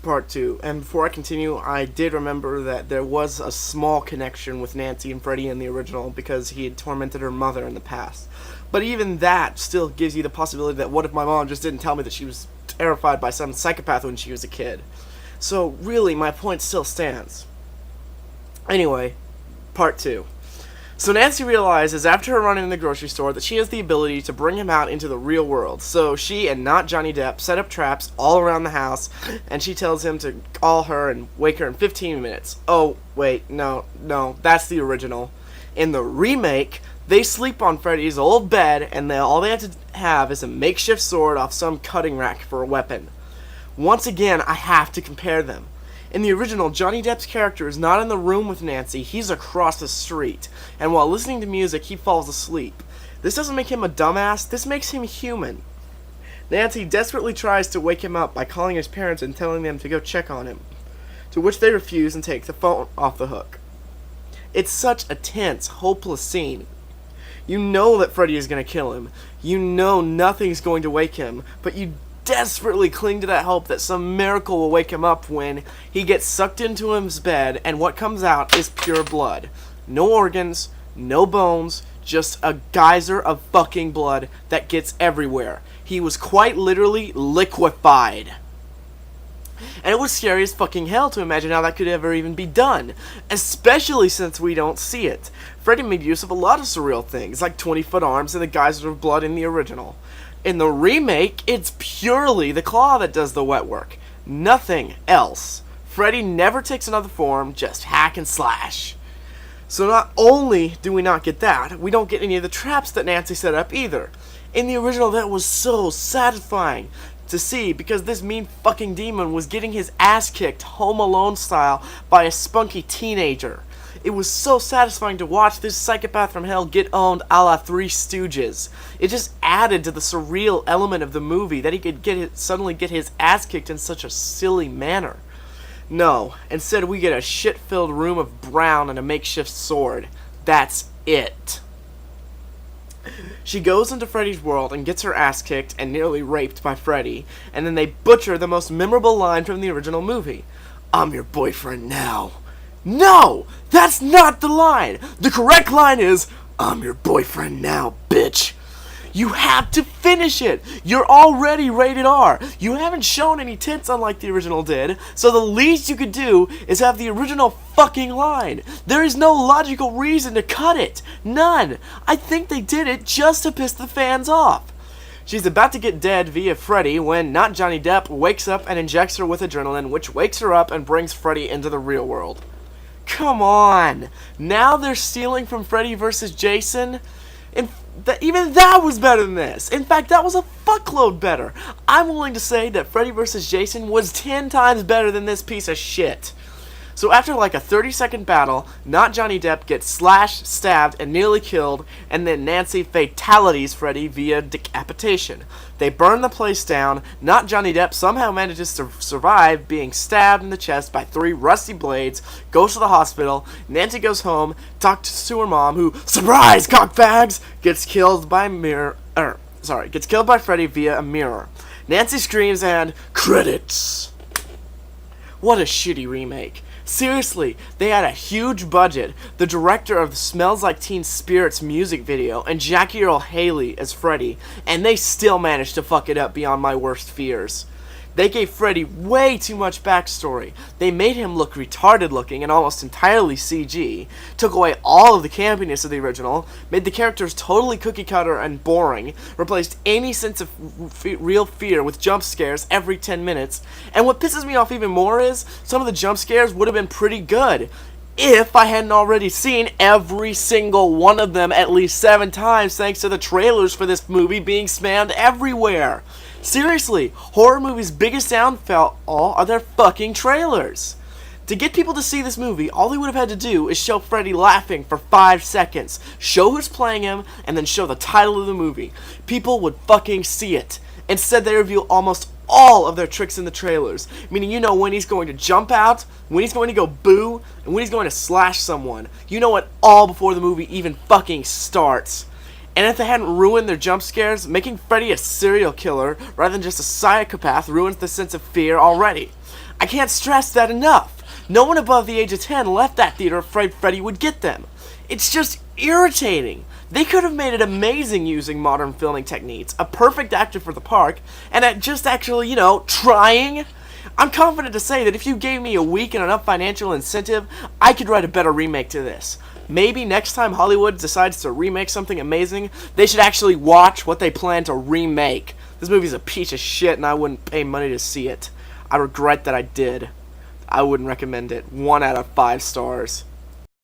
part 2. And before I continue, I did remember that there was a small connection with Nancy and Freddy in the original because he had tormented her mother in the past. But even that still gives you the possibility that what if my mom just didn't tell me that she was terrified by some psychopath when she was a kid? So really, my point still stands. Anyway, part 2. So Nancy realizes after her run in the grocery store that she has the ability to bring him out into the real world. So she and not Johnny Depp set up traps all around the house, and she tells him to call her and wake her in 15 minutes. Oh, wait, no, that's the original. In the remake, they sleep on Freddy's old bed, and all they have to have is a makeshift sword off some cutting rack for a weapon. Once again, I have to compare them. In the original, Johnny Depp's character is not in the room with Nancy, he's across the street, and while listening to music, he falls asleep. This doesn't make him a dumbass, this makes him human. Nancy desperately tries to wake him up by calling his parents and telling them to go check on him, to which they refuse and take the phone off the hook. It's such a tense, hopeless scene. You know that Freddy is going to kill him, you know nothing's going to wake him, but you desperately cling to that hope that some miracle will wake him up when he gets sucked into his bed and what comes out is pure blood. No organs, no bones, just a geyser of fucking blood that gets everywhere. He was quite literally liquefied. And it was scary as fucking hell to imagine how that could ever even be done, especially since we don't see it. Freddy made use of a lot of surreal things, like 20-foot arms and the geyser of blood in the original. In the remake, it's purely the claw that does the wet work. Nothing else. Freddy never takes another form, just hack and slash. So not only do we not get that, we don't get any of the traps that Nancy set up either. In the original, that was so satisfying to see because this mean fucking demon was getting his ass kicked Home Alone style by a spunky teenager. It was so satisfying to watch this psychopath from hell get owned a la Three Stooges. It just added to the surreal element of the movie that he could suddenly get his ass kicked in such a silly manner. No, instead we get a shit-filled room of brown and a makeshift sword. That's it. She goes into Freddy's world and gets her ass kicked and nearly raped by Freddy, and then they butcher the most memorable line from the original movie. "I'm your boyfriend now." No! That's not the line! The correct line is, "I'm your boyfriend now, bitch." You have to finish it! You're already rated R. You haven't shown any tits unlike the original did, so the least you could do is have the original fucking line. There is no logical reason to cut it. None. I think they did it just to piss the fans off. She's about to get dead via Freddy when not Johnny Depp wakes up and injects her with adrenaline, which wakes her up and brings Freddy into the real world. Come on! Now they're stealing from Freddy vs. Jason? Even that was better than this. In fact, that was a fuckload better. I'm willing to say that Freddy vs. Jason was 10 times better than this piece of shit. So after like a 30-second battle, not Johnny Depp gets slashed, stabbed, and nearly killed, and then Nancy fatalities Freddy via decapitation. They burn the place down, not Johnny Depp somehow manages to survive being stabbed in the chest by 3 rusty blades, goes to the hospital, Nancy goes home, talks to her mom who, surprise cockfags, gets killed by Freddy via a mirror. Nancy screams and credits. What a shitty remake. Seriously, they had a huge budget, the director of Smells Like Teen Spirit's music video, and Jackie Earle Haley as Freddy, and they still managed to fuck it up beyond my worst fears. They gave Freddy way too much backstory. They made him look retarded looking and almost entirely CG, took away all of the campiness of the original, made the characters totally cookie cutter and boring, replaced any sense of real fear with jump scares every 10 minutes, and what pisses me off even more is, some of the jump scares would have been pretty good, if I hadn't already seen every single one of them at least 7 times thanks to the trailers for this movie being spammed everywhere. Seriously, horror movies' biggest downfall are their fucking trailers. To get people to see this movie, all they would have had to do is show Freddy laughing for 5 seconds, show who's playing him, and then show the title of the movie. People would fucking see it. Instead, they reveal almost all of their tricks in the trailers, meaning you know when he's going to jump out, when he's going to go boo, and when he's going to slash someone. You know it all before the movie even fucking starts. And if they hadn't ruined their jump scares, making Freddy a serial killer rather than just a psychopath ruins the sense of fear already. I can't stress that enough. No one above the age of 10 left that theater afraid Freddy would get them. It's just irritating. They could have made it amazing using modern filming techniques, a perfect actor for the park, and at just actually, trying. I'm confident to say that if you gave me a week and enough financial incentive, I could write a better remake to this. Maybe next time Hollywood decides to remake something amazing, they should actually watch what they plan to remake. This movie's a piece of shit and I wouldn't pay money to see it. I regret that I did. I wouldn't recommend it. 1 out of 5 stars.